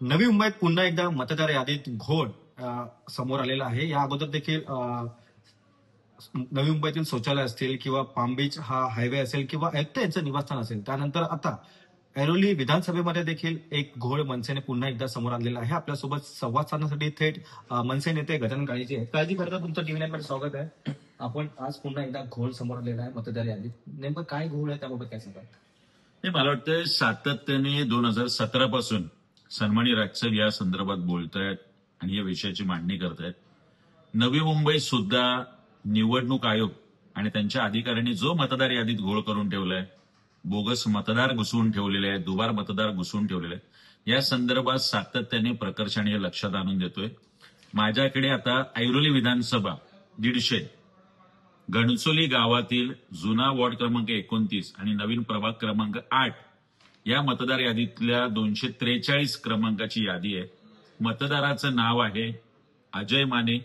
नवी मुंबईत पुन्हा एकदा मतदार यादीत घोळ समोर आलेला आहे. या अगोदर देखील नवी मुंबईतील शौचालय असतील किंवा पाम बीच हा हायवे असेल किंवा आयुक्त यांचं निवासस्थान असेल, त्यानंतर आता ऐरोली विधानसभेमध्ये देखील एक घोळ मनसेने पुन्हा एकदा समोर आणलेला आहे. आपल्यासोबत संवाद साधण्यासाठी थेट मनसे नेते गजानन काळेजी आहेत. काळजी करता तुमचं टीव्ही मध्ये स्वागत आहे. आपण आज पुन्हा एकदा घोळ समोर आलेला आहे मतदार यादीत. नेमकं काय घोळ आहे त्याबाबत काय सांगा? नाही, मला वाटतं सातत्याने 2017 पासून सन्मानी राजसाहेब या संदर्भात बोलतायत आणि या विषयाची मांडणी करतायत. नवी मुंबई सुद्धा निवडणूक आयोग आणि त्यांच्या अधिकाऱ्यांनी जो मतदार यादीत घोळ करून ठेवलाय, बोगस मतदार घुसवून ठेवलेले आहेत, दुबार मतदार घुसवून ठेवलेले आहेत, या संदर्भात सातत्याने प्रकर्षाने हे लक्षात आणून देतोय. माझ्याकडे आता ऐरोली विधानसभा 150, घणसोली गावातील जुना वॉर्ड क्रमांक 29 आणि नवीन प्रभाग क्रमांक 8 या मतदार यादीतल्या 243 क्रमांकाची यादी आहे. मतदाराचं नाव आहे अजय माने,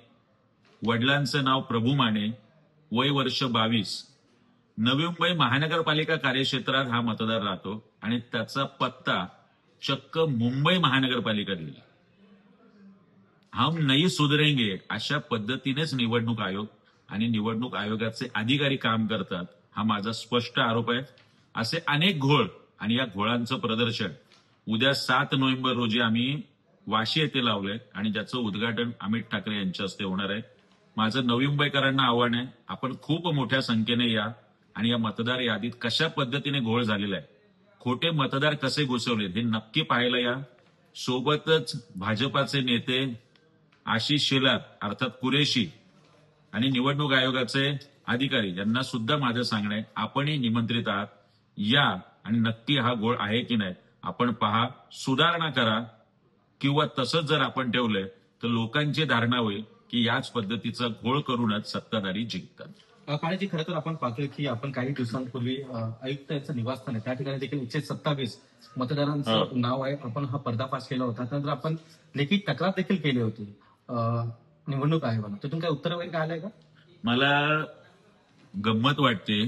वडिलांचं नाव प्रभू माने, वय वर्ष 22. नवी मुंबई महानगरपालिका कार्यक्षेत्रात हा मतदार राहतो आणि त्याचा पत्ता चक्क मुंबई महानगरपालिका दिली. हम नहीं सुधरेंगे अशा पद्धतीनेच निवडणूक आयोग आणि निवडणूक आयोगाचे अधिकारी काम करतात, हा माझा स्पष्ट आरोप आहे. असे अनेक घोळ आणि या घोळांचं प्रदर्शन उद्या 7 नोव्हेंबर रोजी आम्ही वाशी येथे लावलंय आणि ज्याचं उद्घाटन अमित ठाकरे यांच्या हस्ते होणार आहे. माझं नवी मुंबईकरांना आव्हान आहे, आपण खूप मोठ्या संख्येने या आणि या मतदार यादीत कशा पद्धतीने घोळ झालेला आहे, खोटे मतदार कसे घुसवले हे नक्की पाहायला या. सोबतच भाजपाचे नेते आशिष शेलार अर्थात कुरेशी आणि निवडणूक आयोगाचे अधिकारी यांना सुद्धा माझं सांगणं आहे, आपणही निमंत्रित आहात, या आणि नक्की हा घोळ आहे की नाही आपण पहा, सुधारणा करा, किंवा तसंच जर आपण ठेवलंय तर लोकांची धारणा होईल की याच पद्धतीचा घोळ करूनच सत्ताधारी जिंकतात. काळजी खरं तर आपण पाहतोय की आपण काही दिवसांपूर्वी आयुक्त यांचं निवासस्थान आहे त्या ठिकाणी देखील 127 मतदारांचं नाव आहे. आपण हा पर्दाफाश केला होता. त्यानंतर आपण लेखी तक्रार देखील केली होती निवडणूक आयोगाला. तिथून काय उत्तर वगैरे काय आलंय का? मला गंमत वाटते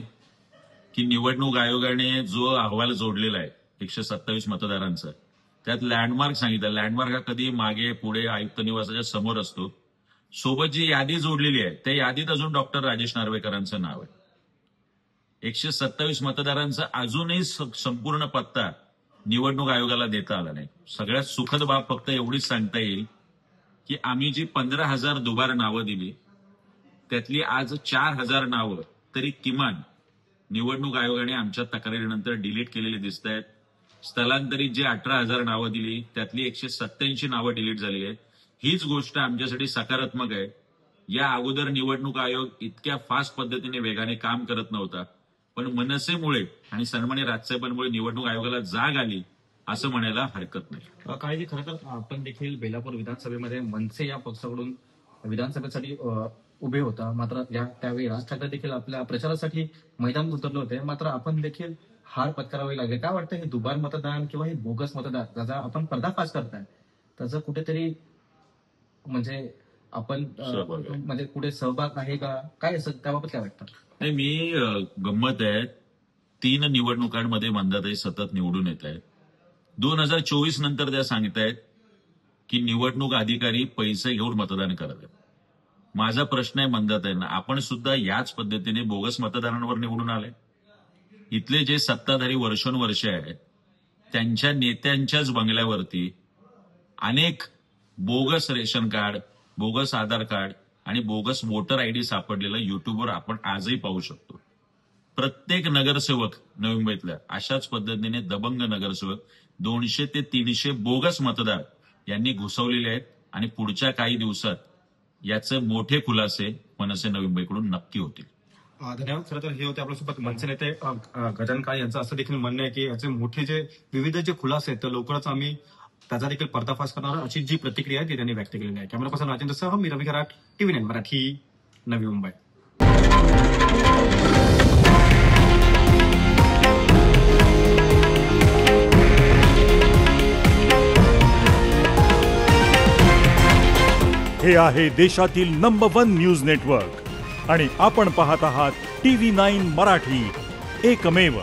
की निवडणूक आयोगाने जो अहवाल जोडलेला आहे 127 मतदारांचा, त्यात लँडमार्क सांगितलं. लँडमार्क हा कधी मागे पुढे आयुक्त निवासाच्या समोर असतो. सोबत जी यादी जोडलेली आहे त्या यादीत अजून डॉक्टर राजेश नार्वेकरांचं नाव आहे. 127 मतदारांचा अजूनही संपूर्ण पत्ता निवडणूक आयोगाला देता आला नाही. सगळ्यात सुखद बाब फक्त एवढीच सांगता येईल की आम्ही जी 15,000 दुबार नावं दिली त्यातली आज 4,000 नावं तरी किमान निवडणूक आयोगाने आमच्या तक्रारीनंतर डिलीट केलेली दिसत आहेत. स्थलांतरित जे 18,000 नावं दिली त्यातली 187 नावं डिलीट झाली आहेत. हीच गोष्ट आमच्यासाठी सकारात्मक आहे. या अगोदर निवडणूक आयोग इतक्या फास्ट पद्धतीने वेगाने काम करत नव्हता, पण मनसेमुळे आणि सन्मान्य राजसाहेबांमुळे निवडणूक आयोगाला जाग आली असं म्हणायला हरकत नाही. काळजी खरं तर आपण देखील बेलापूर विधानसभेमध्ये मनसे या पक्षाकडून विधानसभेसाठी उभे होता. मात्र त्यावेळी राज ठाकरे देखील आपल्या प्रचारासाठी मैदानात उतरले होते. मात्र आपण देखील हार पत्करावी लागेल. काय वाटतं हे दुबार मतदान किंवा हे बोगस मतदान ज्याचा आपण पर्दाफाश करताय त्याचं कुठेतरी म्हणजे आपण म्हणजे कुठे सहभाग आहे का काय, असं त्याबाबत काय वाटतं? नाही, मी गंमत आहे, 3 निवडणुकांमध्ये मंदाताई सतत निवडून येत आहेत. 2024 नंतर त्या सांगतायत की निवडणूक अधिकारी पैसे घेऊन मतदान करत आहेत. माझा प्रश्न आहे मंदाताईंना, आपण सुद्धा याच पद्धतीने बोगस मतदारांवर निवडून आले? इथले जे सत्ताधारी वर्षोनवर्ष आहेत त्यांच्या नेत्यांच्याच बंगल्यावरती अनेक बोगस रेशन कार्ड, बोगस आधार कार्ड आणि बोगस वोटर आयडी सापडलेलं युट्यूबवर आपण आजही पाहू शकतो. प्रत्येक नगरसेवक नवी मुंबईतल्या अशाच पद्धतीने दबंग नगरसेवक 200 ते 300 बोगस मतदार यांनी घुसवलेले आहेत आणि पुढच्या काही दिवसात याचे मोठे खुलासे मनसे नवी मुंबईकडून नक्की होतील. धन्यवाद. खरं तर हे होते आपल्यासोबत मनसे नेते गजानन काळे यांचं असं देखील म्हणणं आहे की याचे मोठे जे विविध जे खुलासे आहेत तर लवकरच आम्ही त्याचा देखील पर्दाफाश करणार अशी जी प्रतिक्रिया आहे ती त्यांनी व्यक्त केलेली आहे. कॅमेरा पर्सन राजेंद्रसह मी रवी खराट, TV9 मराठी, नवी मुंबई. हे आहे देशातील नंबर 1 न्यूज नेटवर्क आणि आपण पाहत आहात TV9 मराठी, एकमेव.